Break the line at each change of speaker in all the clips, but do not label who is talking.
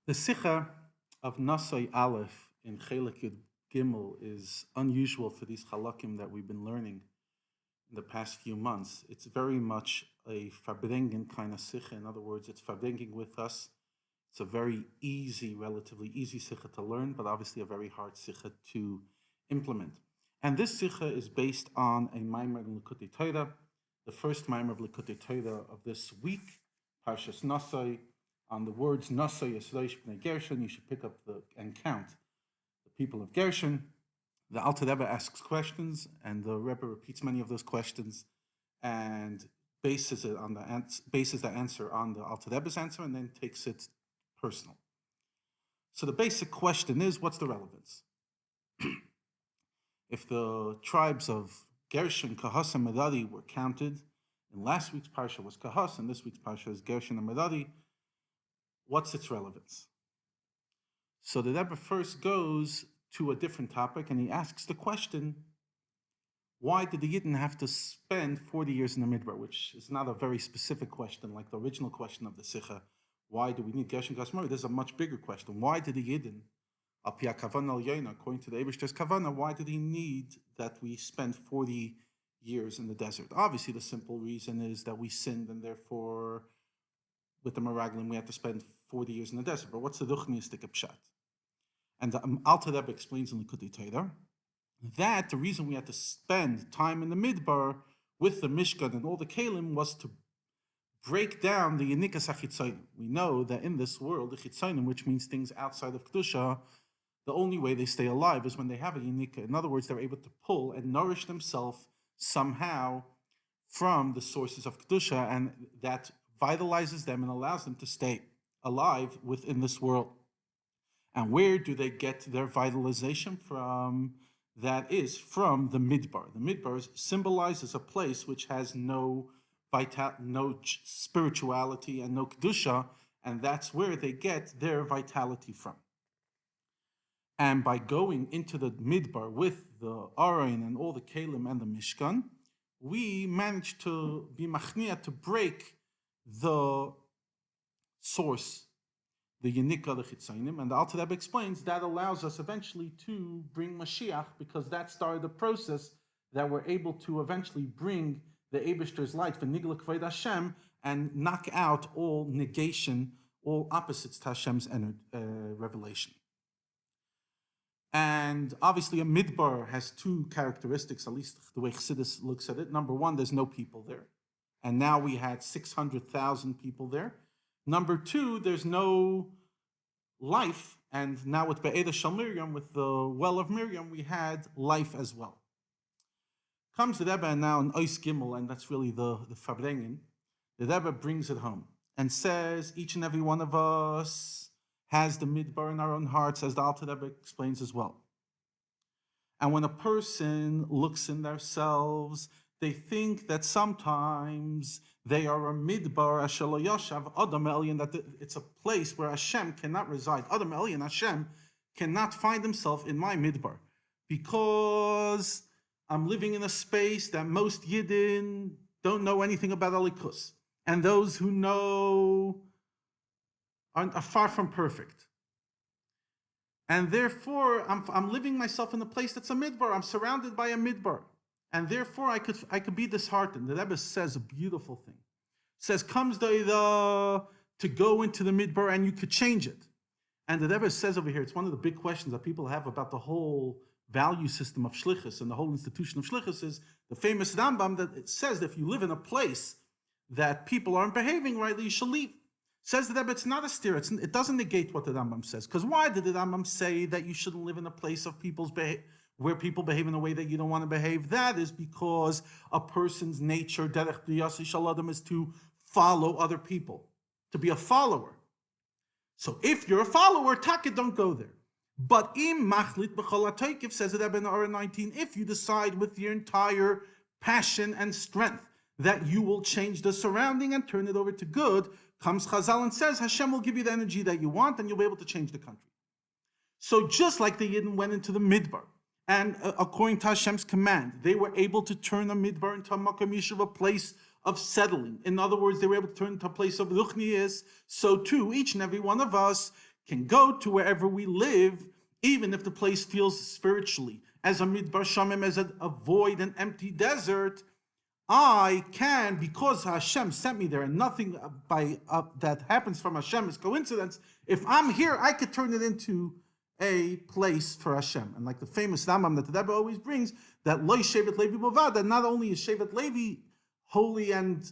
The Sikha of Naso Aleph in Chelek Yud Gimel is unusual for these halakim that we've been learning in the past few months. It's very much a farbrengen kind of Sikha. In other words, it's farbrengen with us. It's a very easy, relatively easy Sikha to learn, but obviously a very hard Sikha to implement. And this Sikha is based on a Maimer in Likutei Torah, the first Maimer of Likutei Torah of this week, Parshas Naso. On the words Naso Yisroish Bnei Gershon, you should pick up and count the people of Gershon. The Alter Rebbe asks questions, and the Rebbe repeats many of those questions and bases the answer on the Alter Rebbe's answer, and then takes it personal. So the basic question is, what's the relevance? If the tribes of Gershon, Kahas, and Merari were counted, and last week's parsha was Kahas, and this week's parsha is Gershon and Merari, what's its relevance? So the Rebbe first goes to a different topic, and he asks the question, why did the Yidden have to spend 40 years in the Midbar? Which is not a very specific question like the original question of the Sikha. Why do we need Gershon Gasmari? There's a much bigger question. Why did the Yidden, according to the Eibishter's Kavana, why did he need that we spend 40 years in the desert? Obviously, the simple reason is that we sinned, and therefore, with the Meraglim, we had to spend 40 years in the desert. But what's the Ruchniistic Pshat? And the Alter Rebbe explains in Likutei Torah that the reason we had to spend time in the Midbar with the Mishkan and all the Kalim was to break down the Yinikas HaChitzayim. We know that in this world, the Chitzayim, which means things outside of Kedusha, the only way they stay alive is when they have a Yinika. In other words, they're able to pull and nourish themselves somehow from the sources of Kedusha, and that vitalizes them and allows them to stay alive within this world. And where do they get their vitalization from? That is from the Midbar. The Midbar symbolizes a place which has no spirituality and no Kedusha, and that's where they get their vitality from. And by going into the Midbar with the Aron and all the Kalim and the Mishkan, we managed to be machnia, to break the source, the Yenika, the Chitzayim, and the Alter Rebbe explains that allows us eventually to bring Mashiach, because that started the process that we're able to eventually bring the Eibishter's light for Nigla Kvod Hashem and knock out all negation, all opposites to Hashem's revelation. And obviously a Midbar has two characteristics, at least the way Chassidus looks at it. Number one, there's no people there. And now we had 600,000 people there. Number two, there's no life. And now with Be'eda Shal Miriam, with the well of Miriam, we had life as well. Comes the Rebbe now in Ois Gimel, and that's really the Farbrengen. The Rebbe brings it home and says, each and every one of us has the Midbar in our own hearts, as the Alter Rebbe explains as well. And when a person looks in themselves, they think that sometimes they are a Midbar, Ashelo Yoshav, Adam Elyon, that it's a place where Hashem cannot reside. Adam Elyon, Hashem, cannot find himself in my Midbar, because I'm living in a space that most Yidden don't know anything about Alikus. And those who know are far from perfect. And therefore, I'm living myself in a place that's a Midbar. I'm surrounded by a Midbar. And therefore, I could be disheartened. The Rebbe says a beautiful thing. Says, comes the to go into the Midbar and you could change it. And the Rebbe says over here, it's one of the big questions that people have about the whole value system of Shlichus and the whole institution of Shlichus is the famous Rambam that it says that if you live in a place that people aren't behaving rightly, you should leave. Says the Rebbe, it's not a steer. It doesn't negate what the Rambam says. Because why did the Rambam say that you shouldn't live in a place of where people behave in a way that you don't want to behave? That is because a person's nature, derech b'yasi shaladam, is to follow other people, to be a follower. So if you're a follower, taka, don't go there. But im machlit b'chol ha'toikif, says the Rebbe in Ara 19, if you decide with your entire passion and strength that you will change the surrounding and turn it over to good, comes Chazal and says, Hashem will give you the energy that you want and you'll be able to change the country. So just like the Yidden went into the Midbar, and according to Hashem's command, they were able to turn the Midbar into a Makam Yishuv, a place of settling. In other words, they were able to turn it into a place of Ruchnius. So too, each and every one of us can go to wherever we live, even if the place feels spiritually as a midbar shamim, as a void, an empty desert. I can, because Hashem sent me there, and nothing that happens from Hashem is coincidence. If I'm here, I could turn it into a place for Hashem. And like the famous Rambam that the Rebbe always brings, that Lo Shevet Levi Bovad, that not only is Shevet Levi holy and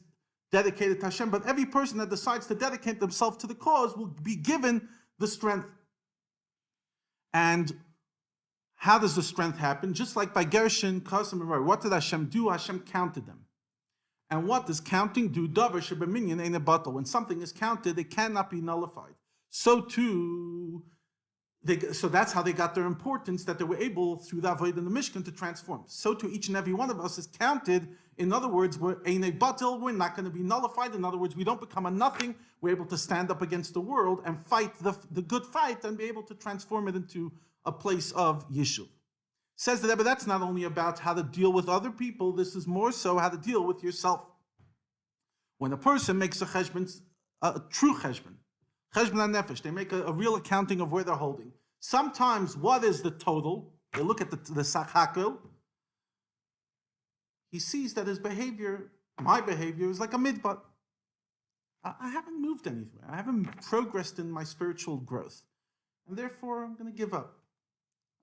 dedicated to Hashem, but every person that decides to dedicate themselves to the cause will be given the strength. And how does the strength happen? Just like by Gershon, what did Hashem do? Hashem counted them. And what does counting do? Davar shebeminyan ein a batal. When something is counted, it cannot be nullified. So too, so that's how they got their importance, that they were able, through the avodah in the Mishkan, to transform. So too, each and every one of us is counted. In other words, we're ein a batal, we're not going to be nullified. In other words, we don't become a nothing. We're able to stand up against the world and fight the good fight and be able to transform it into a place of Yishuv. Says the Rebbe, that's not only about how to deal with other people, this is more so how to deal with yourself. When a person makes a cheshbon, a true cheshbon nefesh, they make a real accounting of where they're holding. Sometimes, what is the total? They look at the sachakel. He sees that his behavior, my behavior, is like a midbar. I haven't moved anywhere. I haven't progressed in my spiritual growth. And therefore, I'm going to give up.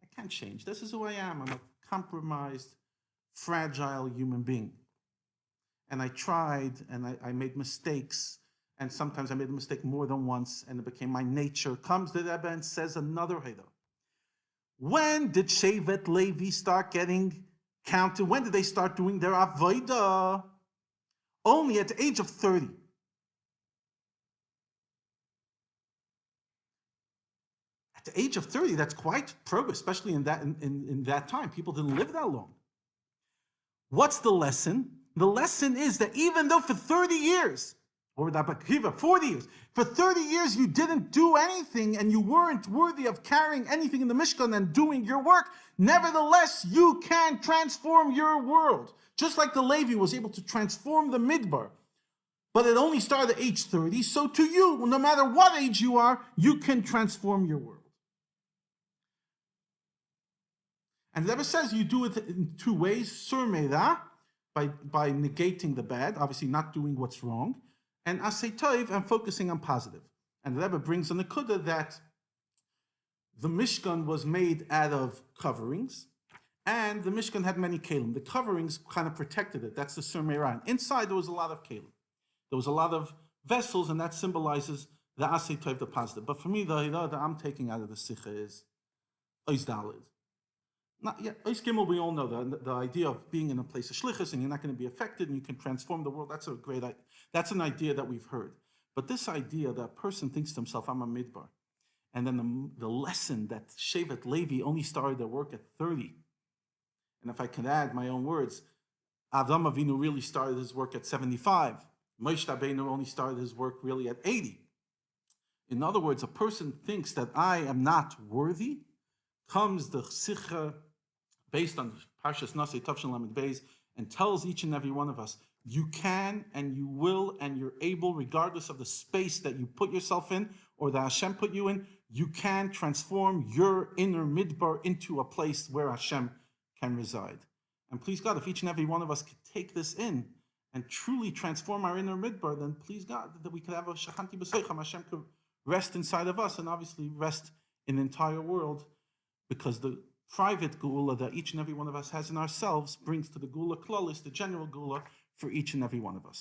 I can't change. This is who I am. I'm a compromised, fragile human being. And I tried, and I made mistakes, and sometimes I made a mistake more than once, and it became my nature. Comes the Rebbe and says another Heda. When did Shevet Levi start getting counted? When did they start doing their avodah? Only at the age of 30. At the age of 30, that's quite progress, especially in that time. People didn't live that long. What's the lesson? The lesson is that even though for 30 years, or 40 years, for 30 years you didn't do anything and you weren't worthy of carrying anything in the Mishkan and doing your work, nevertheless, you can transform your world. Just like the Levi was able to transform the Midbar, but it only started at age 30, so to you, no matter what age you are, you can transform your world. And the Rebbe says you do it in two ways, surmeira, by negating the bad, obviously not doing what's wrong, and asay tov, and focusing on positive. And the Rebbe brings a nekuda that the Mishkan was made out of coverings, and the Mishkan had many kelim. The coverings kind of protected it. That's the surmeira. Inside there was a lot of kelim. There was a lot of vessels, and that symbolizes the asay tov, the positive. But for me, the hida that I'm taking out of the sikha is ois dalid. Ois gimel, we all know the idea of being in a place of shlichus and you're not going to be affected and you can transform the world. That's a great idea. That's an idea that we've heard. But this idea that a person thinks to himself, I'm a midbar, and then the lesson that Shevet Levi only started their work at 30. And if I can add my own words, Avram Avinu really started his work at 75. Moshe Rabbeinu only started his work really at 80. In other words, a person thinks that I am not worthy. Comes the sikha based on Parshas Naso Tavshin Lamed Beis and tells each and every one of us, you can and you will and you're able, regardless of the space that you put yourself in or that Hashem put you in, you can transform your inner midbar into a place where Hashem can reside. And please God, if each and every one of us could take this in and truly transform our inner midbar, then please God, that we could have a shachanti b'soicham, Hashem could rest inside of us and obviously rest in the entire world, because the private geula that each and every one of us has in ourselves brings to the geula klalis, the general geula for each and every one of us.